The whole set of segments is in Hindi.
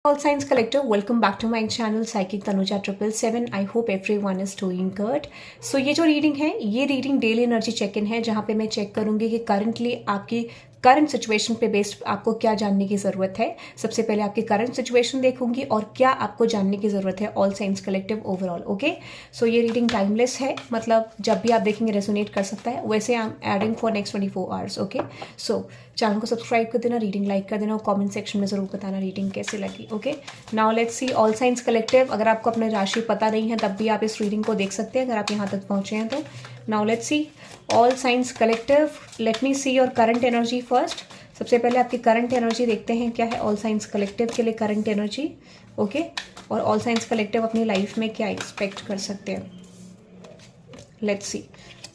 All Science Collective, welcome back to my channel Psychic Tanuja 777. I hope everyone is doing good. So ये जो रीडिंग है ये reading daily energy check in है जहाँ पे मैं चेक करूंगी कि करंटली आपकी करंट सिचुएशन पे बेस्ड आपको क्या जानने की ज़रूरत है। सबसे पहले आपकी करंट सिचुएशन देखूंगी और क्या आपको जानने की ज़रूरत है all science collective overall. Okay, so ये रीडिंग टाइमलेस है, मतलब जब भी आप देखेंगे रेजोनेट कर सकता है। वैसे I am adding for next 24 hours. Okay, so channel को सब्सक्राइब कर देना, रीडिंग लाइक कर देना और कमेंट सेक्शन में ज़रूर बताना रीडिंग कैसी लगी। Okay, now let's see all science collective. अगर आपको अपनी राशि पता नहीं है तब भी आप इस रीडिंग को देख सकते हैं अगर आप यहाँ तक पहुँचे हैं तो। Now let's see all science collective, let me see your current energy first. सबसे पहले आपकी करंट एनर्जी देखते हैं क्या है ऑल साइंस कलेक्टिव के लिए करंट एनर्जी। ओके, और ऑल साइंस कलेक्टिव अपनी लाइफ में क्या एक्सपेक्ट कर सकते हैं। Let's see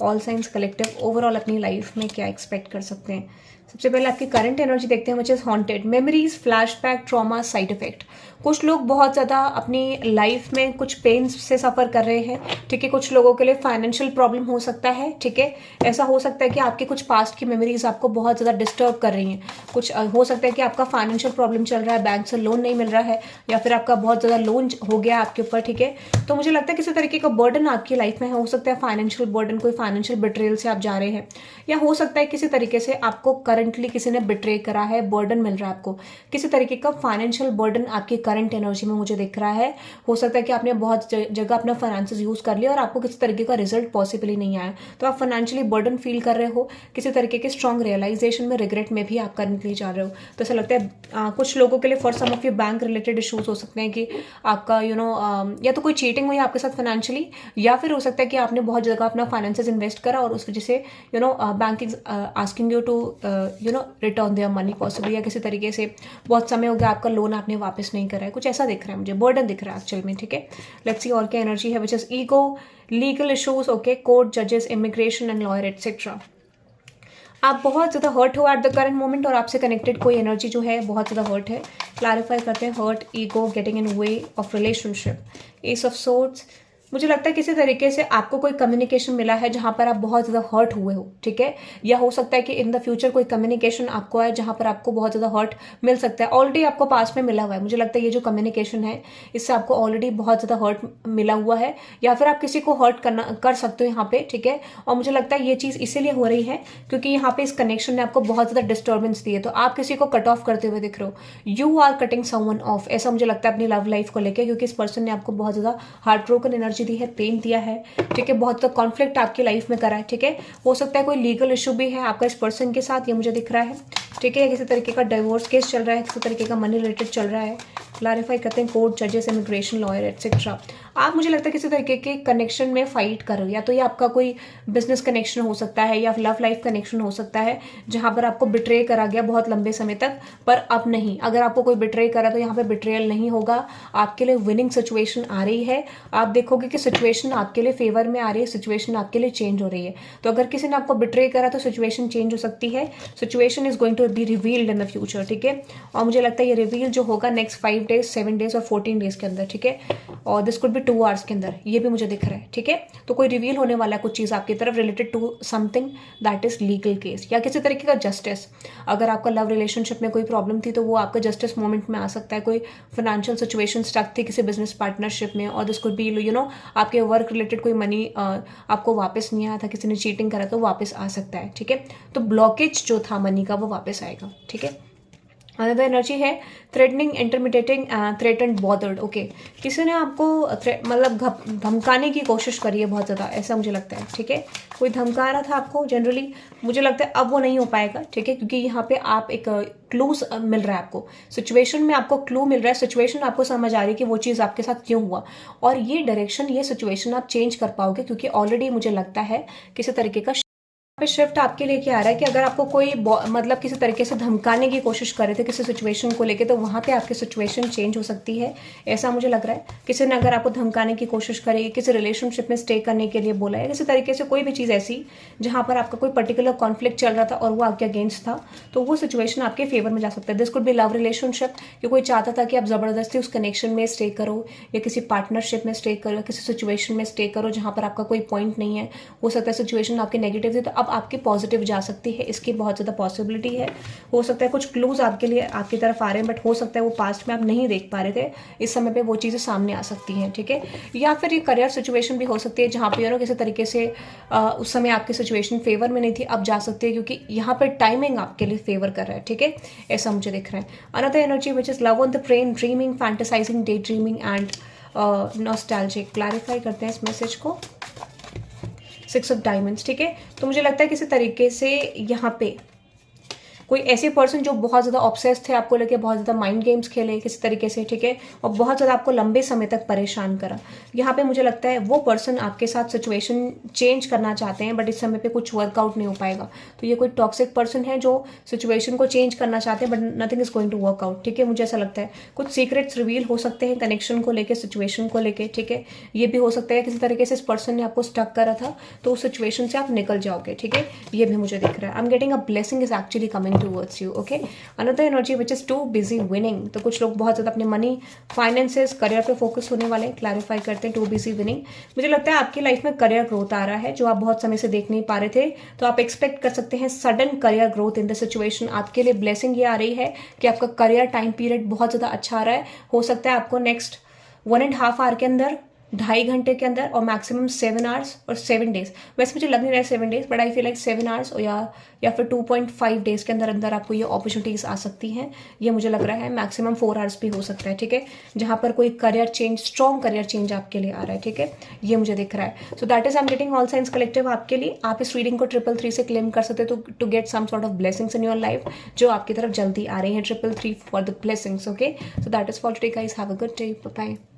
all science collective overall अपनी लाइफ में क्या एक्सपेक्ट कर सकते हैं। सबसे पहले आपकी करंट एनर्जी देखते हैं, which is haunted, memories, flashback, trauma, side effect. कुछ लोग बहुत ज़्यादा अपनी लाइफ में कुछ पेन से सफ़र कर रहे हैं। ठीक है, कुछ लोगों के लिए फाइनेंशियल प्रॉब्लम हो सकता है। ठीक है, ऐसा हो सकता है कि आपकी कुछ पास्ट की मेमोरीज आपको बहुत ज़्यादा डिस्टर्ब कर रही हैं। कुछ हो सकता है कि आपका फाइनेंशियल प्रॉब्लम चल रहा है, बैंक से लोन नहीं मिल रहा है, या फिर आपका बहुत ज़्यादा लोन हो गया आपके ऊपर। ठीक है, तो मुझे लगता है किसी तरीके का बर्डन आपकी लाइफ में हो सकता है, फाइनेंशियल बर्डन, कोई फाइनेंशियल बिट्रेयल से आप जा रहे हैं, या हो सकता है किसी तरीके से आपको करंटली किसी ने बिट्रे करा है, बर्डन मिल रहा है आपको। किसी तरीके का फाइनेंशियल बर्डन आपकी करंट एनर्जी में मुझे दिख रहा है। हो सकता है कि आपने बहुत जगह अपना फाइनेंसेस यूज कर लिया और आपको किसी तरीके का रिजल्ट पॉसिबल ही नहीं आया, तो आप फाइनेंशियली बर्डन फील कर रहे हो। किसी तरीके के स्ट्रॉन्ग रियलाइजेशन में, रिग्रेट में भी आप करंटली जा रहे हो। तो ऐसा लगता है कुछ लोगों के लिए for some of you bank related issues हो सकते हैं कि आपका या तो कोई चीटिंग हुई आपके साथ फाइनेंशियली, या फिर हो सकता है कि आपने बहुत जगह अपना फाइनेंसेस इन्वेस्ट करा और उस वजह से bank is asking you to return their money possibly, या किसी तरीके से बहुत समय हो गया आपका लोन आपने वापस नहीं करा है। कुछ ऐसा दिख रहा है मुझे, बर्डन दिख रहा है एक्चुअल में। ठीक है, लेट्स सी और क्या एनर्जी है, which is ego, legal issues, okay, court, जजेस, इमिग्रेशन एंड लॉयर एटसेट्रा। आप बहुत ज़्यादा हर्ट हो एट द करंट मोमेंट और आपसे कनेक्टेड कोई एनर्जी जो है बहुत ज़्यादा हर्ट है। क्लैरिफाई करते हैं, hurt, ego, getting in way of relationship, ace of swords. मुझे लगता है किसी तरीके से आपको कोई कम्युनिकेशन मिला है जहां पर आप बहुत ज़्यादा हर्ट हुए हो। ठीक है, या हो सकता है कि इन द फ्यूचर कोई कम्युनिकेशन आपको है जहां पर आपको बहुत ज़्यादा हर्ट मिल सकता है। ऑलरेडी आपको पास में मिला हुआ है। मुझे लगता है ये जो कम्युनिकेशन है इससे आपको ऑलरेडी बहुत ज़्यादा हर्ट मिला हुआ है, या फिर आप किसी को हर्ट कर सकते हो यहाँ पे। ठीक है, और मुझे लगता है ये चीज़ इसीलिए हो रही है क्योंकि यहाँ पे इस कनेक्शन ने आपको बहुत ज़्यादा डिस्टर्बेंस दी है, तो आप किसी को कट ऑफ करते हुए दिख रहे हो। You are cutting someone off, ऐसा मुझे लगता है अपनी लव लाइफ को लेकर, क्योंकि इस पर्सन ने आपको बहुत ज़्यादा हार्ट ब्रोकन एनर्जी दी है, पेन दिया है। ठीक है, बहुत ज़्यादा कॉन्फ्लिक्ट आपकी लाइफ में करा है। ठीक है, हो सकता है कोई लीगल इशू भी है आपका इस पर्सन के साथ, ये मुझे दिख रहा है। ठीक है, किसी तरीके का डिवोर्स केस चल रहा है, किसी तरीके का मनी रिलेटेड चल रहा है। क्लैरिफाई करते हैं, कोर्ट, जजेस, इमिग्रेशन, लॉयर एटसेट्रा। आप मुझे लगता है किसी तरीके के कनेक्शन में फाइट कर रहे हो, या तो ये आपका कोई बिजनेस कनेक्शन हो सकता है या लव लाइफ कनेक्शन हो सकता है जहां पर आपको बिट्रे करा गया बहुत लंबे समय तक, पर अब नहीं। अगर आपको कोई बिट्रे करा तो यहाँ पे बिट्रेयल नहीं होगा, आपके लिए विनिंग सिचुएशन आ रही है। आप देखोगे कि सिचुएशन आपके लिए फेवर में आ रही है, सिचुएशन आपके लिए चेंज हो रही है। तो अगर किसी ने आपको बिट्रे करा तो सिचुएशन चेंज हो सकती है, situation is going to be revealed in the future. ठीक है, और मुझे लगता है ये रिवील जो होगा नेक्स्ट 5 डेज, 7 डेज और 14 डेज के अंदर। ठीक है, और दिस कुड बी 2 आवर्स के अंदर, ये भी मुझे दिख रहा है। ठीक है, तो कोई रिवील होने वाला है कुछ चीज़ आपकी तरफ related to something that is legal case, या किसी तरीके का जस्टिस। अगर आपका लव रिलेशनशिप में कोई प्रॉब्लम थी तो वो आपका जस्टिस मोमेंट में आ सकता है। कोई फाइनेंशियल सिचुएशन स्टक थी किसी बिजनेस पार्टनरशिप में, और दिस कुड बी आपके वर्क रिलेटेड कोई मनी आपको वापस नहीं आया था, किसी ने चीटिंग करा तो वापस आ सकता है। ठीक है, तो ब्लॉकेज जो था मनी का वो वापस आएगा। ठीक है, अनदर एनर्जी है थ्रेटनिंग, इंटरमिटेटिंग, थ्रेटन्ड, बॉदर्ड। ओके, किसी ने आपको मतलब धमकाने की कोशिश करी है बहुत ज़्यादा, ऐसा मुझे लगता है। ठीक है, कोई धमका रहा था आपको जनरली, मुझे लगता है अब वो नहीं हो पाएगा। ठीक है, क्योंकि यहाँ पे आप एक क्लूज मिल रहा है आपको, सिचुएशन में आपको क्लू मिल रहा है, सिचुएशन आपको समझ आ रही है कि वो चीज़ आपके साथ क्यों हुआ, और ये डायरेक्शन, ये सिचुएशन आप चेंज कर पाओगे, क्योंकि ऑलरेडी मुझे लगता है किसी तरीके का पे शिफ्ट आपके लिए क्या आ रहा है कि अगर आपको कोई मतलब किसी तरीके से धमकाने की कोशिश कर रहे थे किसी सिचुएशन को लेके, तो वहाँ पे आपकी सिचुएशन चेंज हो सकती है, ऐसा मुझे लग रहा है। किसी ने अगर आपको धमकाने की कोशिश करी, किसी रिलेशनशिप में स्टे करने के लिए बोला है, किसी तरीके से कोई भी चीज़ ऐसी जहाँ पर आपका कोई पर्टिकुलर कॉन्फ्लिक्ट चल रहा था और वो आपके अगेंस्ट था, तो वो सिचुएशन आपके फेवर में जा सकता है। This could be love relationship, कि कोई चाहता था कि आप ज़बरदस्ती उस कनेक्शन में स्टे करो, या किसी पार्टनरशिप में स्टे करो, या किसी सिचुएशन में स्टे करो जहाँ पर आपका कोई पॉइंट नहीं है। हो सकता है सिचुएशन आपकी नेगेटिव थी, तो अब आपकी पॉजिटिव जा सकती है, इसकी बहुत ज़्यादा पॉसिबिलिटी है। हो सकता है कुछ क्लूज आपके लिए आपकी तरफ आ रहे हैं, बट हो सकता है वो पास्ट में आप नहीं देख पा रहे थे, इस समय पे वो चीज़ें सामने आ सकती हैं, ठीक है। या फिर ये करियर सिचुएशन भी हो सकती है जहाँ पे किसी तरीके से उस समय आपकी सिचुएशन फेवर में नहीं थी, अब जा सकती है क्योंकि यहाँ पर टाइमिंग आपके लिए फेवर कर रहा है, ठीक है। ऐसा मुझे दिख रहा है। Another energy which is love on the brain, dreaming, fantasising, day dreaming and nostalgic. Clarify करते हैं इस मैसेज को। 6 ऑफ डायमंड्स, ठीक है। तो मुझे लगता है किसी तरीके से यहाँ पे कोई ऐसे पर्सन जो बहुत ज़्यादा ऑब्सेस्ड थे आपको लेके, बहुत ज़्यादा माइंड गेम्स खेले किसी तरीके से, ठीक है, और बहुत ज़्यादा आपको लंबे समय तक परेशान करा। यहाँ पे मुझे लगता है वो पर्सन आपके साथ सिचुएशन चेंज करना चाहते हैं, बट इस समय पे कुछ वर्कआउट नहीं हो पाएगा। तो ये कोई टॉक्सिक पर्सन है जो सिचुएशन को चेंज करना चाहते हैं, but nothing is going to work out, ठीक है। मुझे ऐसा लगता है कुछ सीक्रेट्स रिवील हो सकते हैं कनेक्शन को लेकर, सिचुएशन को लेकर, ठीक है। ये भी हो सकता है किसी तरीके से इस पर्सन ने आपको स्टक करा था, तो उस सिचुएशन से आप निकल जाओगे, ठीक है। ये भी मुझे दिख रहा है। I am getting a blessing is actually coming towards you, okay. Another energy which is too busy winning. तो कुछ लोग बहुत ज़्यादा अपने मनी, फाइनेंसेस, करियर पे फोकस होने वाले हैं। क्लैरिफाई करते हैं टू बिजी विनिंग। मुझे लगता है आपकी लाइफ में करियर ग्रोथ आ रहा है जो आप बहुत समय से देख नहीं पा रहे थे, तो आप एक्सपेक्ट कर सकते हैं sudden career growth in the situation. आपके लिए ब्लेसिंग ये आ रही है कि आपका करियर टाइम पीरियड बहुत ज़्यादा अच्छा आ रहा है। हो सकता है आपको नेक्स्ट 1.5 आवर के अंदर, 2.5 घंटे के अंदर, और मैक्सिमम 7 आवर्स और 7 डेज, वैसे मुझे लग नहीं रहा है 7 days, but I feel like 7 hours या फिर 2.5 डेज के अंदर अंदर आपको ये अपॉर्चुनिटीज आ सकती हैं। ये मुझे लग रहा है मैक्सिमम 4 आवर्स भी हो सकता है, ठीक है, जहाँ पर कोई career change, strong career change आपके लिए आ रहा है, ठीक है। ये मुझे दिख रहा है। सो that is I am getting all science collective आपके लिए। आप इस रीडिंग को 333 से क्लेम कर सकते हो to get some sort of blessings in your life जो आपकी तरफ जल्दी आ रही है। 333 for the blessings, okay. So that is for today guys, have a good day, bye bye.